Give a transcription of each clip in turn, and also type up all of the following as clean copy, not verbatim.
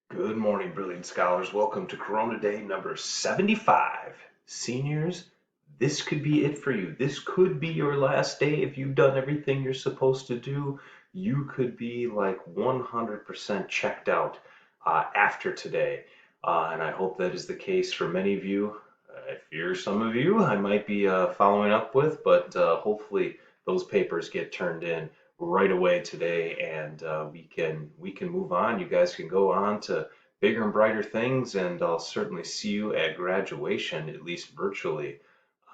Good morning, brilliant scholars. Welcome to Corona Day number 75. Seniors, this could be it for you. This could be your last day if you've done everything you're supposed to do. You could be like 100% checked out after today. And I hope that is the case for many of you. I fear some of you I might be following up with, but hopefully those papers get turned in right away today, and we can move on. You guys can go on to bigger and brighter things, and I'll certainly see you at graduation, at least virtually,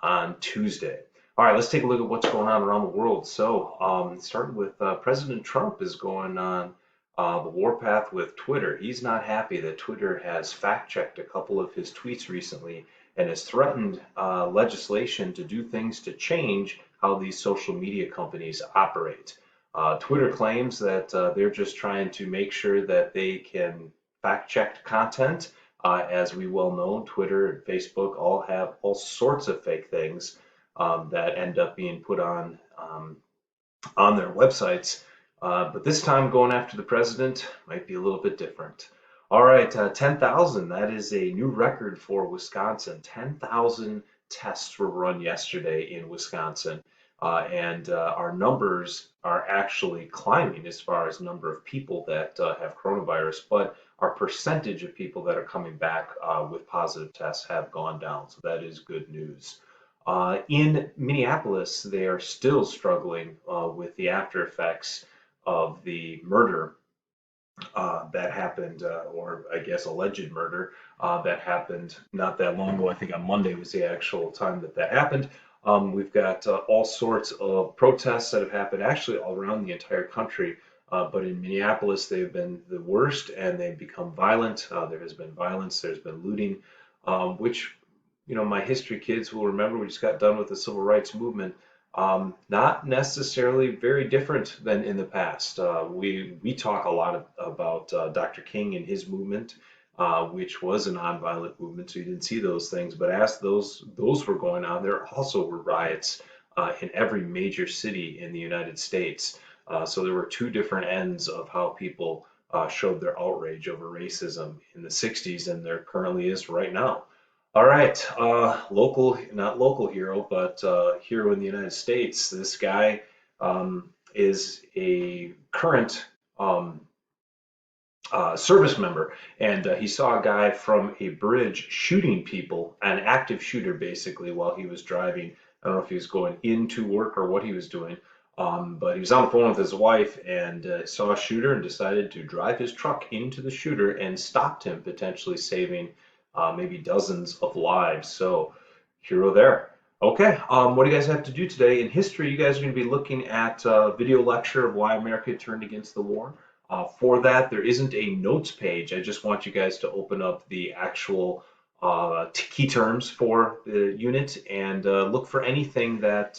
on Tuesday. All right, let's take a look at what's going on around the world. So, starting with President Trump is going on the warpath with Twitter. He's not happy that Twitter has fact-checked a couple of his tweets recently and has threatened legislation to do things to change how these social media companies operate. Twitter claims that they're just trying to make sure that they can fact check content. As we well know, Twitter and Facebook all have all sorts of fake things that end up being put on their websites. But this time, going after the president might be a little bit different. All right, 10,000. That is a new record for Wisconsin. 10,000 tests were run yesterday in Wisconsin. And our numbers are actually climbing as far as number of people that have coronavirus, but our percentage of people that are coming back with positive tests have gone down. So that is good news. In Minneapolis, they are still struggling with the after effects of the murder that happened, or I guess alleged murder that happened not that long ago. I think on Monday was the actual time that that happened. We've got all sorts of protests that have happened actually all around the entire country. But in Minneapolis, they've been the worst and they've become violent. There has been violence, there's been looting, which, my history kids will remember. We just got done with the civil rights movement. Not necessarily very different than in the past. We talk a lot about Dr. King and his movement, which was a nonviolent movement, so you didn't see those things. But as those were going on, there also were riots in every major city in the United States. So there were two different ends of how people showed their outrage over racism in the 60s, and there currently is right now. All right, not local hero, but hero in the United States. This guy is a current service member, and he saw a guy from a bridge shooting people, an active shooter basically, while he was driving. I don't know if he was going into work or what he was doing, but he was on the phone with his wife and saw a shooter and decided to drive his truck into the shooter and stopped him, potentially saving maybe dozens of lives. So, hero there. Okay, what do you guys have to do today? In history, you guys are going to be looking at a video lecture of why America turned against the war. For that, there isn't a notes page. I just want you guys to open up the actual key terms for the unit and look for anything that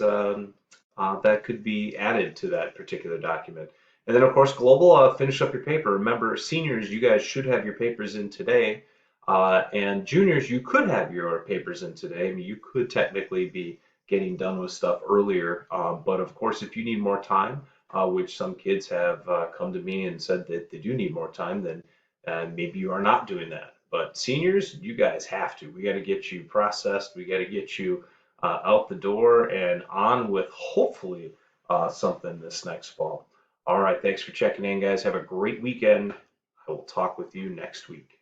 could be added to that particular document. And then, of course, global, finish up your paper. Remember, seniors, you guys should have your papers in today. And juniors, you could have your papers in today. I mean, you could technically be getting done with stuff earlier. But of course, if you need more time, which some kids have come to me and said that they do need more time, then maybe you are not doing that. But seniors, you guys have to. We got to get you processed. We got to get you out the door and on with hopefully something this next fall. All right, thanks for checking in, guys. Have a great weekend. I will talk with you next week.